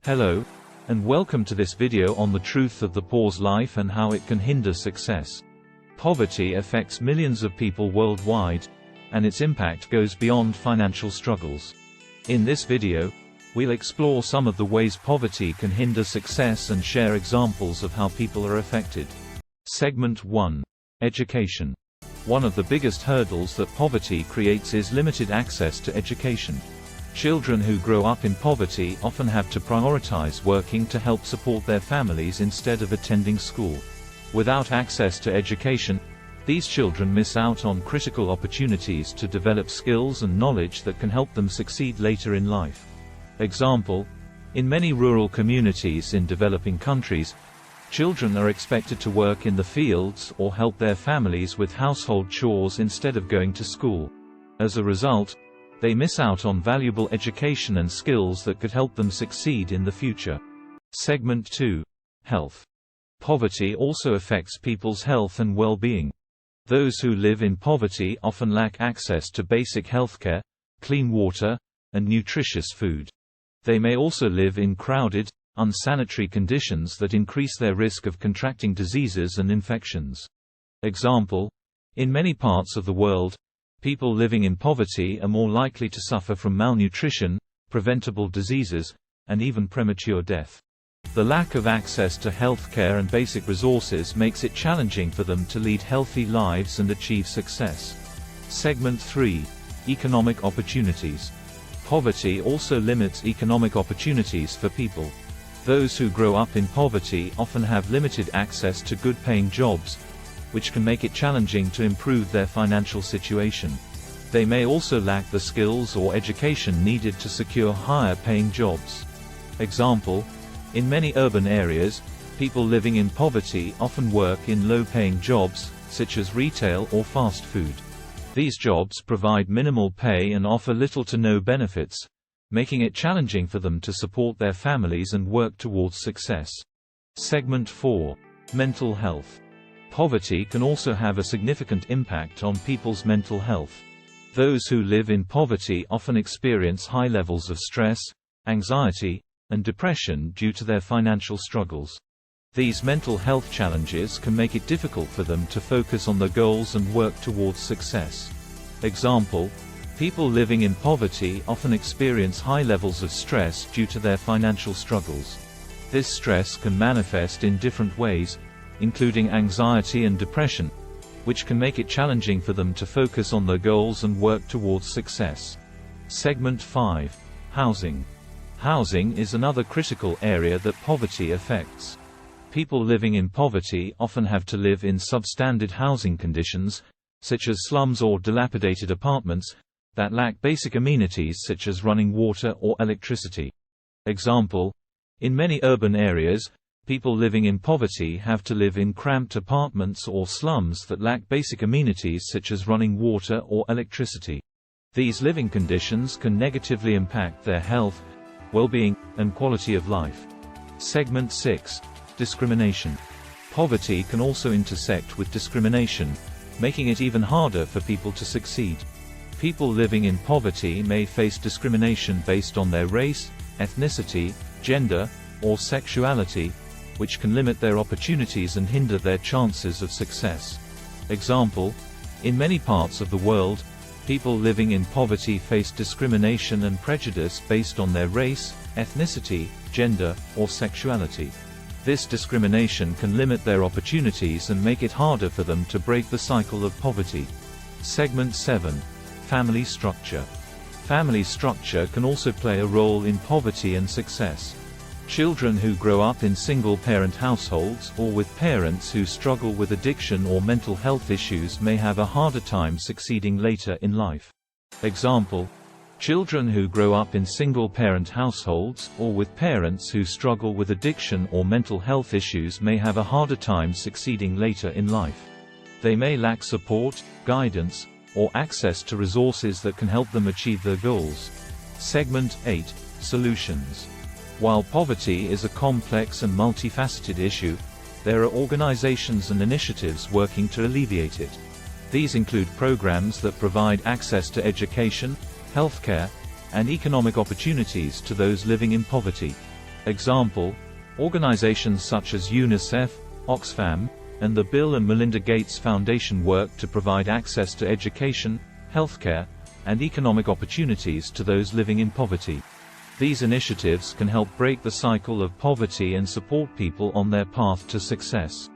Hello, and welcome to this video on the truth of the poor's life and how it can hinder success. Poverty affects millions of people worldwide, and its impact goes beyond financial struggles. In this video, we'll explore some of the ways poverty can hinder success and share examples of how people are affected. Segment 1. Education. One of the biggest hurdles that poverty creates is limited access to education. Children who grow up in poverty often have to prioritize working to help support their families instead of attending school. Without access to education, these children miss out on critical opportunities to develop skills and knowledge that can help them succeed later in life. Example: in many rural communities in developing countries, children are expected to work in the fields or help their families with household chores instead of going to school. As a result, they miss out on valuable education and skills that could help them succeed in the future. Segment 2. Health. Poverty also affects people's health and well-being. Those who live in poverty often lack access to basic healthcare, clean water, and nutritious food. They may also live in crowded, unsanitary conditions that increase their risk of contracting diseases and infections. Example: in many parts of the world, people living in poverty are more likely to suffer from malnutrition, preventable diseases, and even premature death. The lack of access to health care and basic resources makes it challenging for them to lead healthy lives and achieve success. Segment 3. Economic opportunities. Poverty also limits economic opportunities for people. Those who grow up in poverty often have limited access to good-paying jobs, which can make it challenging to improve their financial situation. They may also lack the skills or education needed to secure higher-paying jobs. Example: in many urban areas, people living in poverty often work in low-paying jobs, such as retail or fast food. These jobs provide minimal pay and offer little to no benefits, making it challenging for them to support their families and work towards success. Segment 4. Mental health. Poverty can also have a significant impact on people's mental health. Those who live in poverty often experience high levels of stress, anxiety, and depression due to their financial struggles. These mental health challenges can make it difficult for them to focus on their goals and work towards success. Example: people living in poverty often experience high levels of stress due to their financial struggles. This stress can manifest in different ways, including anxiety and depression, which can make it challenging for them to focus on their goals and work towards success. Segment 5. Housing. Housing is another critical area that poverty affects. People living in poverty often have to live in substandard housing conditions, such as slums or dilapidated apartments, that lack basic amenities such as running water or electricity. Example: in many urban areas, people living in poverty have to live in cramped apartments or slums that lack basic amenities such as running water or electricity. These living conditions can negatively impact their health, well-being, and quality of life. Segment 6. Discrimination. Poverty can also intersect with discrimination, making it even harder for people to succeed. People living in poverty may face discrimination based on their race, ethnicity, gender, or sexuality, which can limit their opportunities and hinder their chances of success. Example: in many parts of the world, people living in poverty face discrimination and prejudice based on their race, ethnicity, gender, or sexuality. This discrimination can limit their opportunities and make it harder for them to break the cycle of poverty. Segment 7. Family structure. Family structure can also play a role in poverty and success. Children who grow up in single-parent households or with parents who struggle with addiction or mental health issues may have a harder time succeeding later in life. Example: children who grow up in single-parent households or with parents who struggle with addiction or mental health issues may have a harder time succeeding later in life. They may lack support, guidance, or access to resources that can help them achieve their goals. Segment 8. Solutions. While poverty is a complex and multifaceted issue, there are organizations and initiatives working to alleviate it. These include programs that provide access to education, healthcare, and economic opportunities to those living in poverty. Example: organizations such as UNICEF, Oxfam, and the Bill and Melinda Gates Foundation work to provide access to education, healthcare, and economic opportunities to those living in poverty. These initiatives can help break the cycle of poverty and support people on their path to success.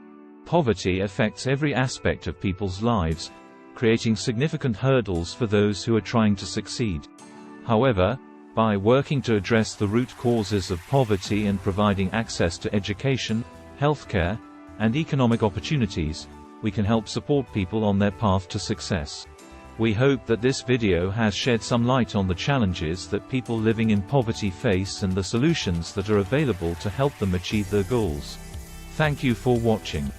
Poverty affects every aspect of people's lives, creating significant hurdles for those who are trying to succeed. However, by working to address the root causes of poverty and providing access to education, healthcare, and economic opportunities, we can help support people on their path to success. We hope that this video has shed some light on the challenges that people living in poverty face and the solutions that are available to help them achieve their goals. Thank you for watching.